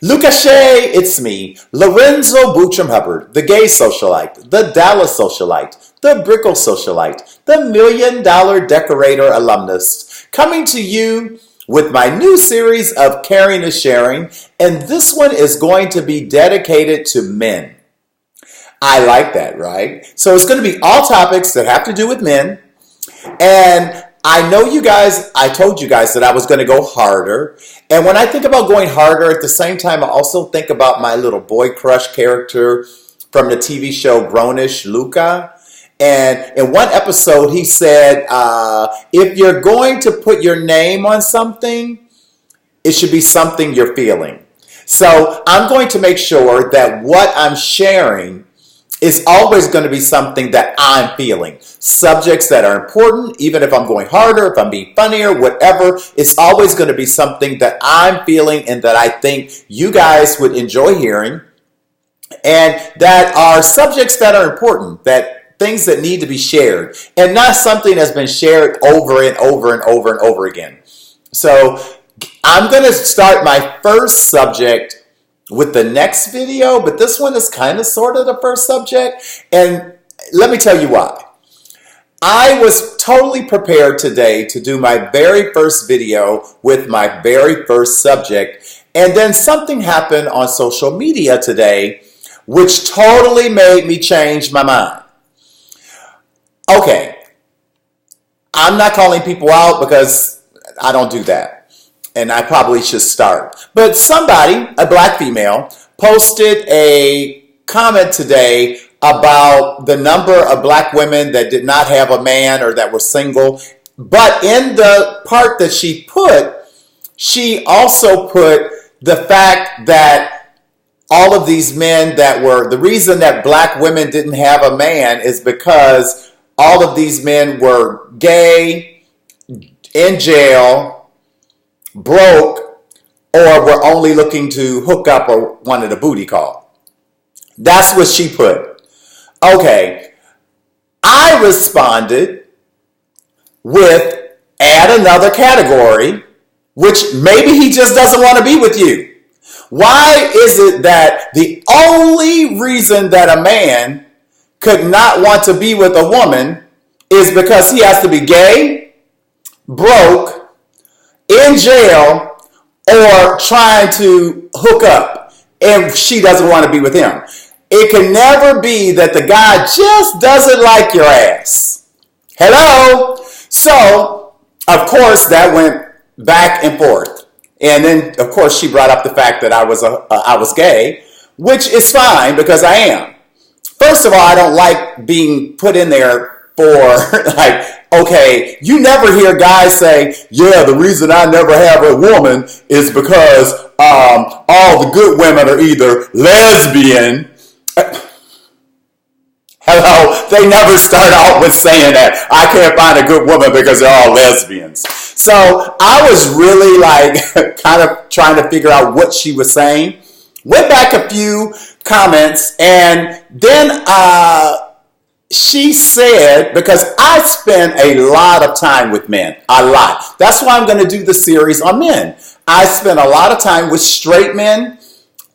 Lucashe, it's me, Lorenzo Buttram Hubbard, the Gay Socialite, the Dallas Socialite, the Brickell Socialite, the $1 Million Decorator alumnus, coming to you with my new series of Caring is Sharing, and this one is going to be dedicated to men. I like that, right? So it's going to be all topics that have to do with men, and I know you guys, I told you guys that I was going to go harder. And when I think about going harder, at the same time, I also think about my little boy crush character from the TV show Grownish, Luca. And in one episode, he said, if you're going to put your name on something, it should be something you're feeling. So I'm going to make sure that what I'm sharing is always going to be something that I'm feeling. Subjects that are important, even if I'm going harder, if I'm being funnier, whatever, it's always going to be something that I'm feeling and that I think you guys would enjoy hearing, and that are subjects that are important, that things that need to be shared, and not something that's been shared over and over and over and over again. So I'm going to start my first subject with the next video, but this one is kind of sort of the first subject, and let me tell you why. I was totally prepared today to do my very first video with my very first subject, and then something happened on social media today which totally made me change my mind. Okay, I'm not calling people out because I don't do that. And I probably should start. But somebody, a black female, posted a comment today about the number of black women that did not have a man or that were single. But in the part that she put, she also put the fact that all of these men that were, the reason that black women didn't have a man is because all of these men were gay, in jail, broke, or were only looking to hook up or wanted a booty call. That's what she put. Okay, I responded with add another category, which maybe he just doesn't want to be with you. Why is it that the only reason that a man could not want to be with a woman is because he has to be gay, broke, in jail, or trying to hook up, and she doesn't want to be with him? It can never be that the guy just doesn't like your ass. Hello? So, of course, that went back and forth. And then, of course, she brought up the fact that I was gay, which is fine because I am. First of all, I don't like being put in there for, like, okay, you never hear guys say, yeah, the reason I never have a woman is because all the good women are either lesbian. Hello, they never start out with saying that. I can't find a good woman because they're all lesbians. So I was really like kind of trying to figure out what she was saying. Went back a few comments, and then she said, because I spend a lot of time with men, a lot. That's why I'm going to do the series on men. I spend a lot of time with straight men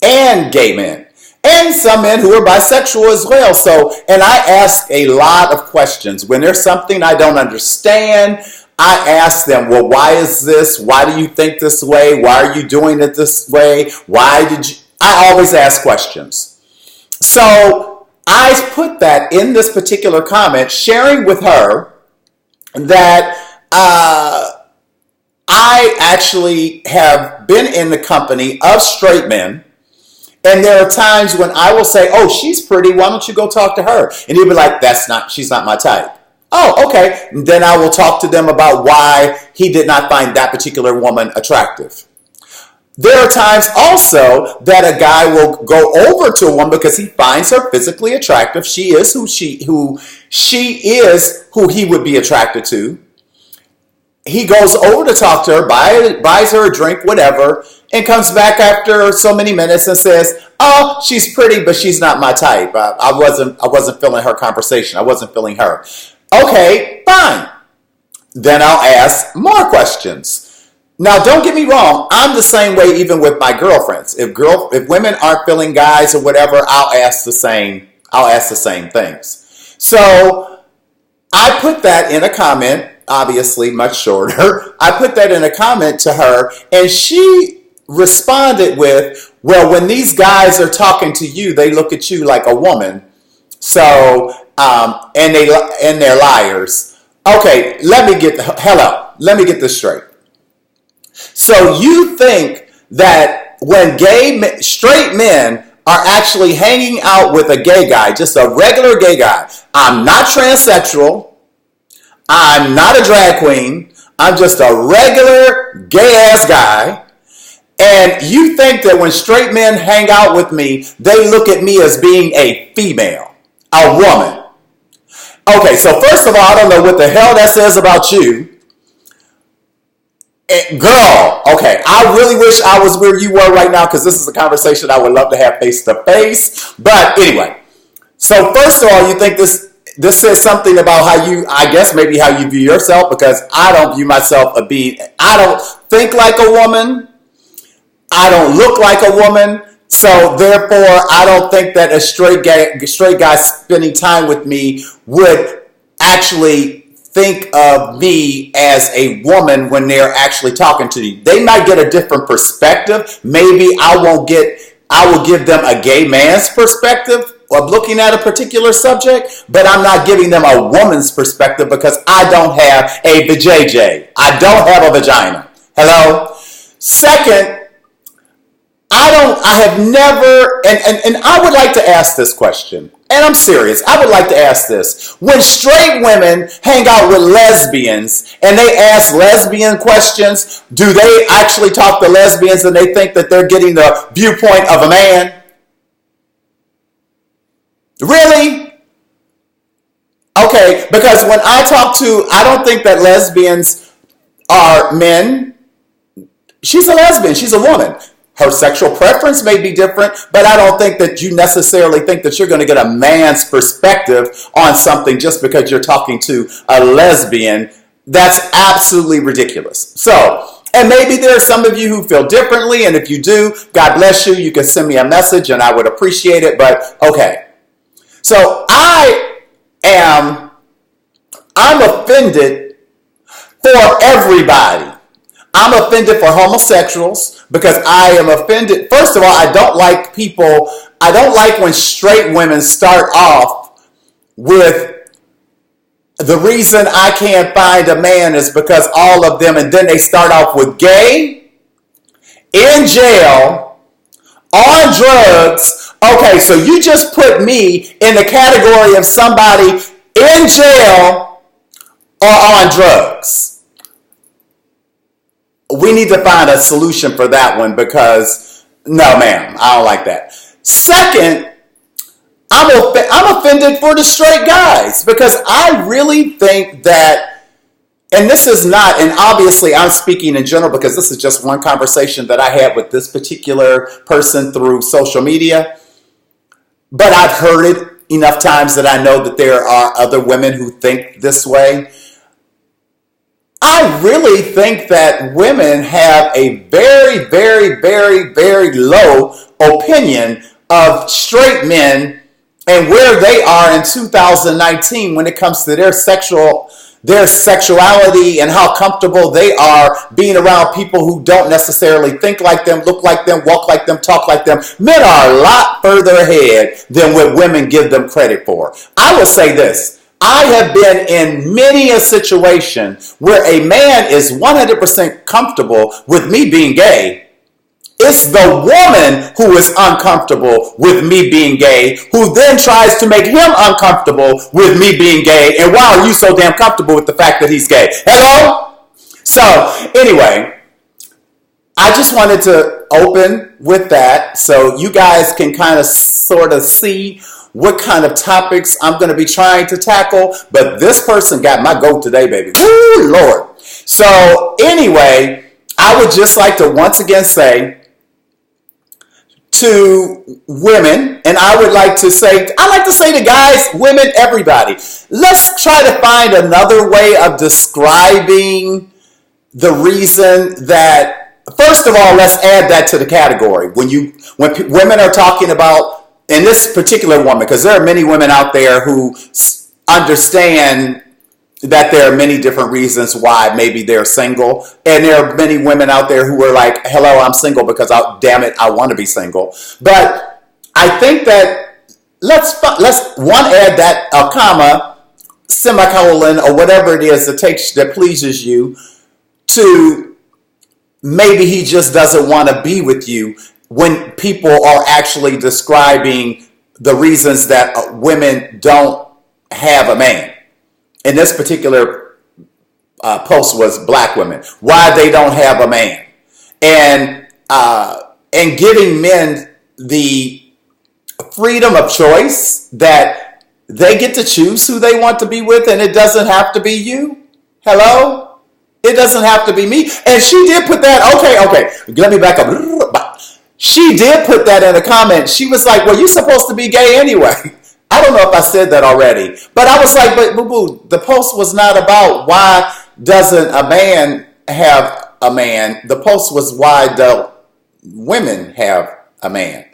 and gay men, and some men who are bisexual as well. So, and I ask a lot of questions. When there's something I don't understand, I ask them, well, why is this? Why do you think this way? Why are you doing it this way? Why did you? I always ask questions. So I put that in this particular comment, sharing with her that I actually have been in the company of straight men, and there are times when I will say, oh, she's pretty, why don't you go talk to her? And he'll be like, she's not my type. Oh, okay. And then I will talk to them about why he did not find that particular woman attractive. There are times also that a guy will go over to a woman because he finds her physically attractive. She is who he would be attracted to. He goes over to talk to her, buys her a drink, whatever, and comes back after so many minutes and says, oh, she's pretty, but she's not my type. I wasn't feeling her conversation. I wasn't feeling her. Okay, fine. Then I'll ask more questions. Now, don't get me wrong. I'm the same way even with my girlfriends. If women aren't feeling guys or whatever, I'll ask the same things. So I put that in a comment, obviously much shorter. I put that in a comment to her, and she responded with, well, when these guys are talking to you, they look at you like a woman. So, and they're liars. Okay, let me get this straight. So you think that when straight men are actually hanging out with a gay guy, just a regular gay guy, I'm not transsexual, I'm not a drag queen, I'm just a regular gay ass guy, and you think that when straight men hang out with me, they look at me as being a female, a woman. Okay, so first of all, I don't know what the hell that says about you. Girl, okay, I really wish I was where you were right now, because this is a conversation I would love to have face to face. But anyway, so first of all, you think this says something about maybe how you view yourself, because I don't view myself I don't think like a woman. I don't look like a woman. So therefore, I don't think that a straight guy spending time with me would actually think of me as a woman when they're actually talking to you. They might get a different perspective. Maybe I will give them a gay man's perspective of looking at a particular subject, but I'm not giving them a woman's perspective, because I don't have a vajayjay. I don't have a vagina. Hello? Second, I have never, and I would like to ask this question, and I'm serious, I would like to ask this. When straight women hang out with lesbians and they ask lesbian questions, do they actually talk to lesbians and they think that they're getting the viewpoint of a man? Really? Okay, because when I don't think that lesbians are men. She's a lesbian, she's a woman. Her sexual preference may be different, but I don't think that you necessarily think that you're going to get a man's perspective on something just because you're talking to a lesbian. That's absolutely ridiculous. So, and maybe there are some of you who feel differently, and if you do, God bless you. You can send me a message and I would appreciate it, but okay. So I'm offended for everybody. I'm offended for homosexuals because I am offended. First of all, I don't like when straight women start off with the reason I can't find a man is because all of them, and then they start off with gay, in jail, on drugs. Okay, so you just put me in the category of somebody in jail or on drugs. We need to find a solution for that one, because no, ma'am, I don't like that. Second, I'm offended for the straight guys, because I really think that, and this is not, and obviously I'm speaking in general because this is just one conversation that I had with this particular person through social media, but I've heard it enough times that I know that there are other women who think this way. I really think that women have a very, very, very, very low opinion of straight men and where they are in 2019 when it comes to their sexuality and how comfortable they are being around people who don't necessarily think like them, look like them, walk like them, talk like them. Men are a lot further ahead than what women give them credit for. I will say this. I have been in many a situation where a man is 100% comfortable with me being gay. It's the woman who is uncomfortable with me being gay, who then tries to make him uncomfortable with me being gay. And why are you so damn comfortable with the fact that he's gay? Hello? So, anyway, I just wanted to open with that so you guys can kind of sort of see what kind of topics I'm going to be trying to tackle. But this person got my goat today, baby. Woo, Lord. So anyway, I would just like to once again say to women, and I like to say to guys, women, everybody, let's try to find another way of describing the reason that, first of all, let's add that to the category. When women are talking about, and this particular woman, because there are many women out there who understand that there are many different reasons why maybe they're single, and there are many women out there who are like, hello, I'm single because, damn it, I want to be single. But I think that let's one, add that a comma, semicolon, or whatever it is that pleases you, to maybe he just doesn't want to be with you, when people are actually describing the reasons that women don't have a man. In this particular post was black women, why they don't have a man, and giving men the freedom of choice that they get to choose who they want to be with, and it doesn't have to be you. Hello? It doesn't have to be me. And she did put that, okay, let me back up. She did put that in a comment. She was like, well, you're supposed to be gay anyway. I don't know if I said that already. But I was like, but boo-boo, the post was not about why doesn't a man have a man. The post was why do women have a man.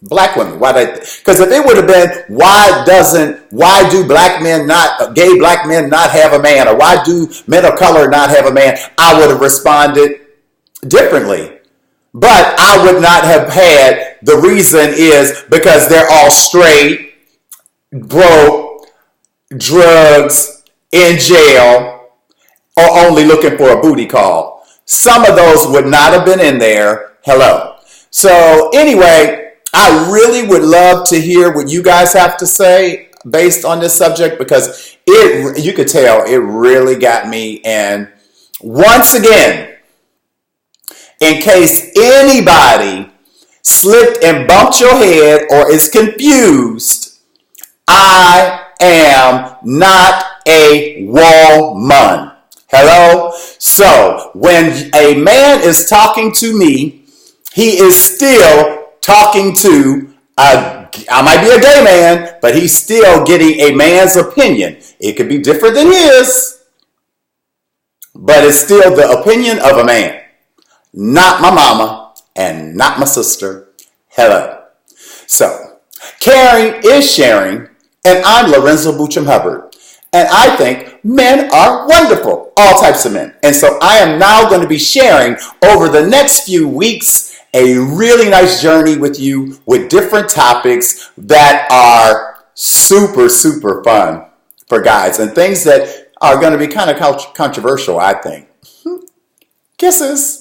Black women. Because if it would have been why do gay black men not have a man, or why do men of color not have a man, I would have responded differently. But I would not have had the reason is because they're all straight, broke, drugs, in jail, or only looking for a booty call. Some of those would not have been in there. Hello. So anyway, I really would love to hear what you guys have to say based on this subject, because you could tell it really got me. And once again, in case anybody slipped and bumped your head or is confused, I am not a woman. Hello? So when a man is talking to me, he is still talking to I might be a gay man, but he's still getting a man's opinion. It could be different than his, but it's still the opinion of a man. Not my mama and not my sister. Hello. So, caring is sharing, and I'm Lorenzo Buttram Hubbard. And I think men are wonderful, all types of men. And so I am now going to be sharing over the next few weeks a really nice journey with you with different topics that are super, super fun for guys, and things that are going to be kind of controversial, I think. Kisses.